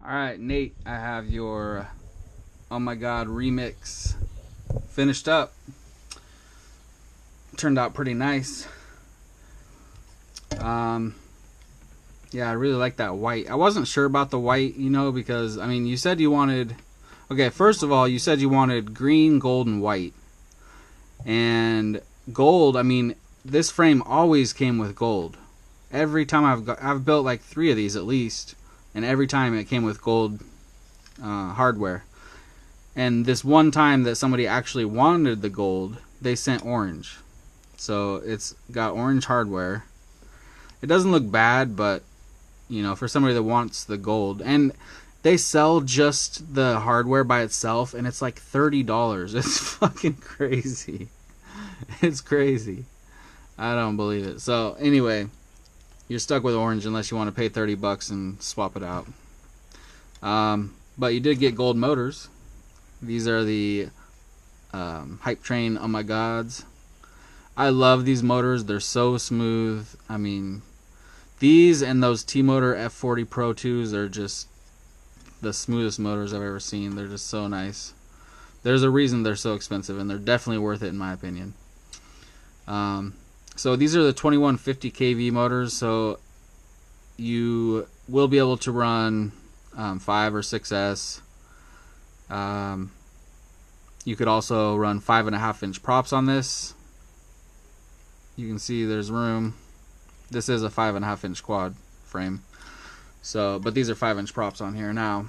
Alright, Nate, I have your Oh My God remix finished up. Turned out pretty nice. Um, yeah, I really like that white. I wasn't sure about the white, because, I mean, you said you wanted... Okay, first of all, you said you wanted green, gold, and white. And gold, I mean, this frame always came with gold. Every time I've built like 3 of these at least, and every time it came with gold hardware. And this one time that somebody actually wanted the gold, they sent orange. So it's got orange hardware. It doesn't look bad, but for somebody that wants the gold, and they sell just the hardware by itself, and it's like $30. It's fucking crazy. It's crazy. I don't believe it. So anyway, you're stuck with orange unless you want to pay $30 and swap it out. But you did get gold motors. These are the Hype Train Oh My Gods. I love these motors. They're so smooth. I mean, these and those T-Motor F40 Pro 2s are just the smoothest motors I've ever seen. They're just so nice. There's a reason they're so expensive, and they're definitely worth it in my opinion. So these are the 2150 kV motors. So you will be able to run 5 or 6S. You could also run 5.5-inch props on this. You can see there's room. This is a 5.5-inch quad frame. So, but these are 5-inch props on here now.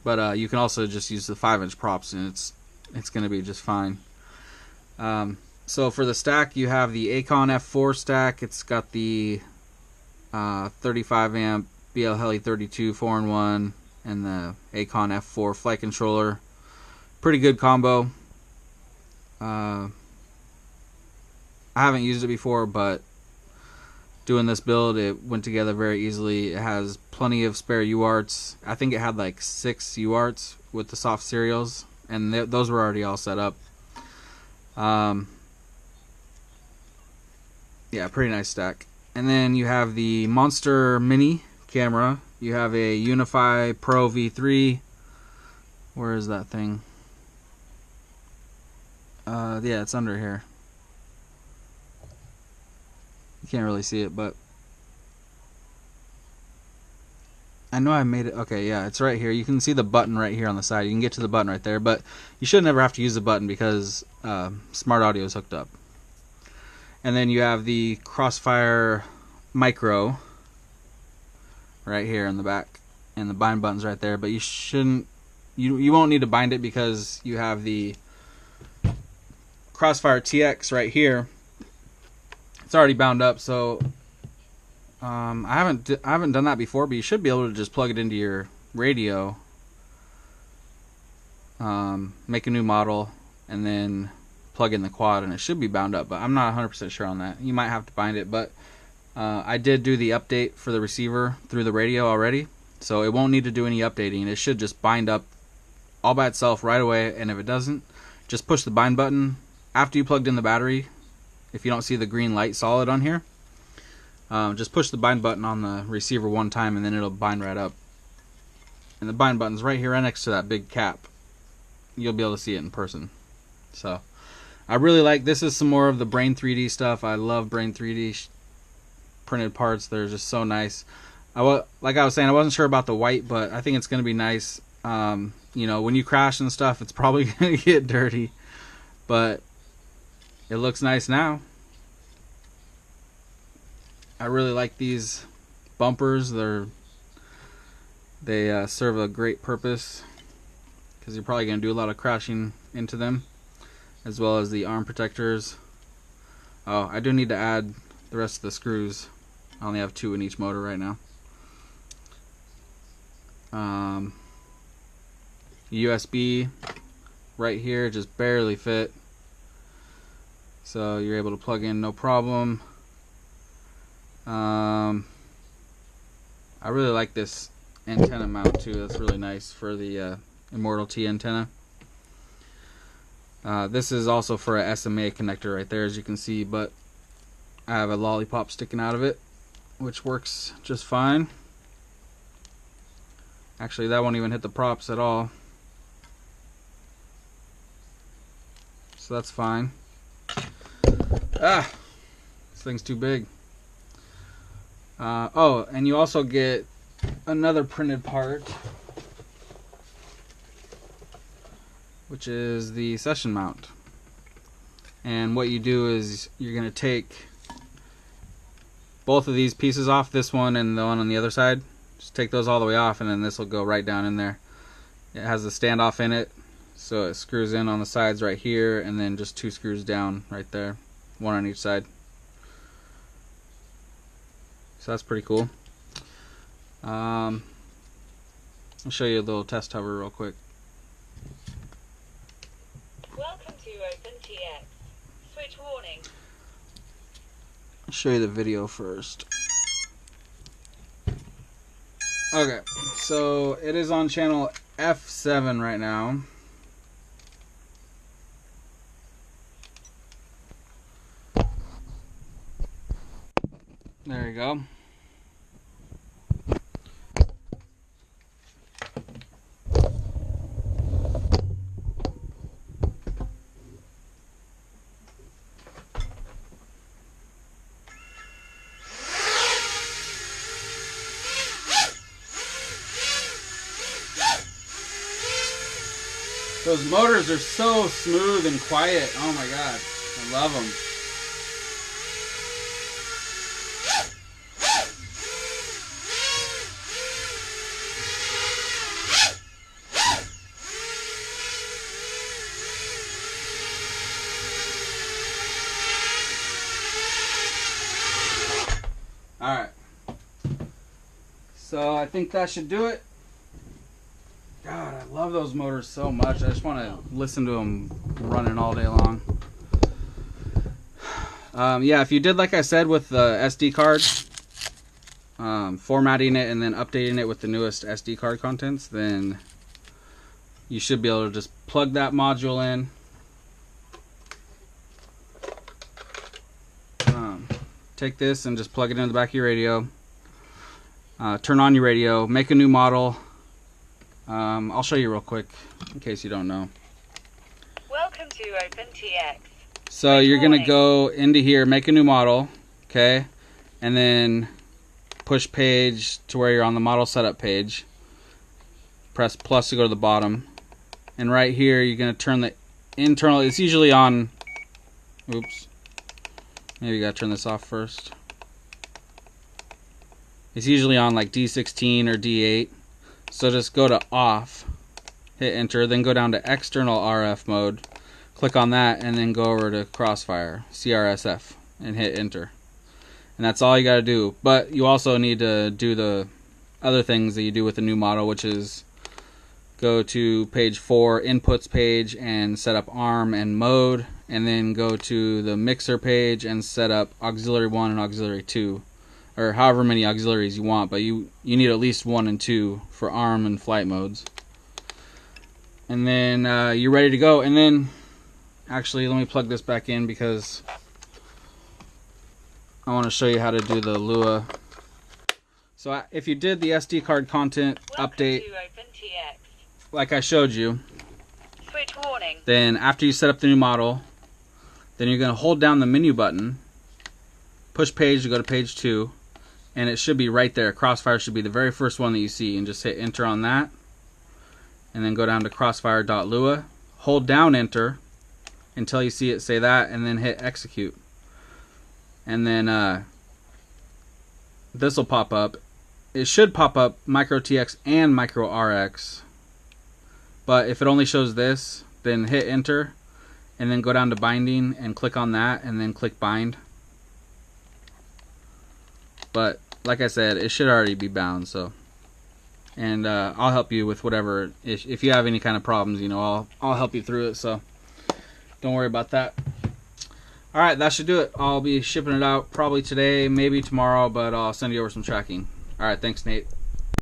But you can also just use the 5-inch props, and it's going to be just fine. So for the stack, you have the Acon F4 stack. It's got the 35 amp BL Heli 32 4-in-1 and the Acon F4 flight controller. Pretty good combo. I haven't used it before, but doing this build, it went together very easily. It has plenty of spare UARTs. I think it had like 6 UARTs with the soft serials, and those were already all set up. Yeah, pretty nice stack. And then you have the Monster Mini camera. You have a Unify Pro V3. Where is that thing? Yeah, it's under here. You can't really see it, but I know I made it. Okay, yeah, it's right here. You can see the button right here on the side. You can get to the button right there, but you should never have to use the button because Smart Audio is hooked up. And then you have the Crossfire Micro right here in the back, and the bind button's right there. But you shouldn't. You won't need to bind it because you have the Crossfire TX right here. It's already bound up, so I haven't done that before, but you should be able to just plug it into your radio, make a new model, and then plug in the quad, and it should be bound up. But I'm not 100% sure on that. You might have to bind it, but I did do the update for the receiver through the radio already, so it won't need to do any updating. It should just bind up all by itself right away, and if it doesn't, just push the bind button after you plugged in the battery. If you don't see the green light solid on here, just push the bind button on the receiver one time, and then it'll bind right up. And the bind button's right here right next to that big cap. You'll be able to see it in person. So I really like this. Is some more of the Brain 3D stuff. I love Brain 3D printed parts. They're just so nice. Like I was saying, I wasn't sure about the white, but I think it's going to be nice. When you crash and stuff, it's probably going to get dirty, but it looks nice now. I really like these bumpers. They serve a great purpose because you're probably going to do a lot of crashing into them, as well as the arm protectors. Oh, I do need to add the rest of the screws. I only have 2 in each motor right now. USB right here just barely fit, so you're able to plug in no problem. I really like this antenna mount too. That's really nice for the Immortal T antenna. This is also for a SMA connector right there, as you can see, but I have a lollipop sticking out of it, which works just fine. Actually, that won't even hit the props at all. So that's fine. Ah, this thing's too big. Oh, and you also get another printed part, which is the session mount. And what you do is you're going to take both of these pieces off, this one and the one on the other side. Just take those all the way off, and then this will go right down in there. It has a standoff in it, so it screws in on the sides right here, and then just 2 screws down right there, one on each side. So that's pretty cool. I'll show you a little test hover real quick. Welcome to OpenTX. Switch warning. I'll show you the video first. Okay, so it is on channel F7 right now. There you go. Those motors are so smooth and quiet. Oh my god, I love them. Alright, so I think that should do it. God, I love those motors so much. I just want to listen to them running all day long. Yeah, if you did like I said with the SD card, formatting it and then updating it with the newest SD card contents, then you should be able to just plug that module in. Take this and just plug it into the back of your radio. Turn on your radio, make a new model. I'll show you real quick in case you don't know. Welcome to OpenTX. So you're gonna go into here, make a new model, okay, and then push page to where you're on the model setup page. Press plus to go to the bottom, and right here you're gonna turn the internal. It's usually on. Oops. Maybe you gotta turn this off first. It's usually on like D16 or D8. So just go to off, hit enter, then go down to external RF mode, click on that, and then go over to Crossfire, CRSF, and hit enter. And that's all you gotta do. But you also need to do the other things that you do with the new model, which is go to page 4, inputs page, and set up ARM and mode, and then go to the mixer page and set up auxiliary 1 and auxiliary 2, or however many auxiliaries you want, but you need at least 1 and 2 for ARM and flight modes. And then you're ready to go. And then actually let me plug this back in because I want to show you how to do the Lua. So if you did the SD card content update like I showed you, Switch warning. then after you set up the new model, then you're going to hold down the menu button, push page to go to page 2, and it should be right there. Crossfire should be the very first one that you see, and just hit enter on that, and then go down to crossfire.lua, hold down enter until you see it say that, and then hit execute. And then this will pop up. It should pop up Micro TX and Micro RX, but if it only shows this, then hit enter and then go down to binding and click on that and then click bind. But like I said, it should already be bound. So, and I'll help you with whatever. If you have any kind of problems, you know, I'll help you through it. So don't worry about that. All right, that should do it. I'll be shipping it out probably today, maybe tomorrow, but I'll send you over some tracking. All right, thanks, Nate.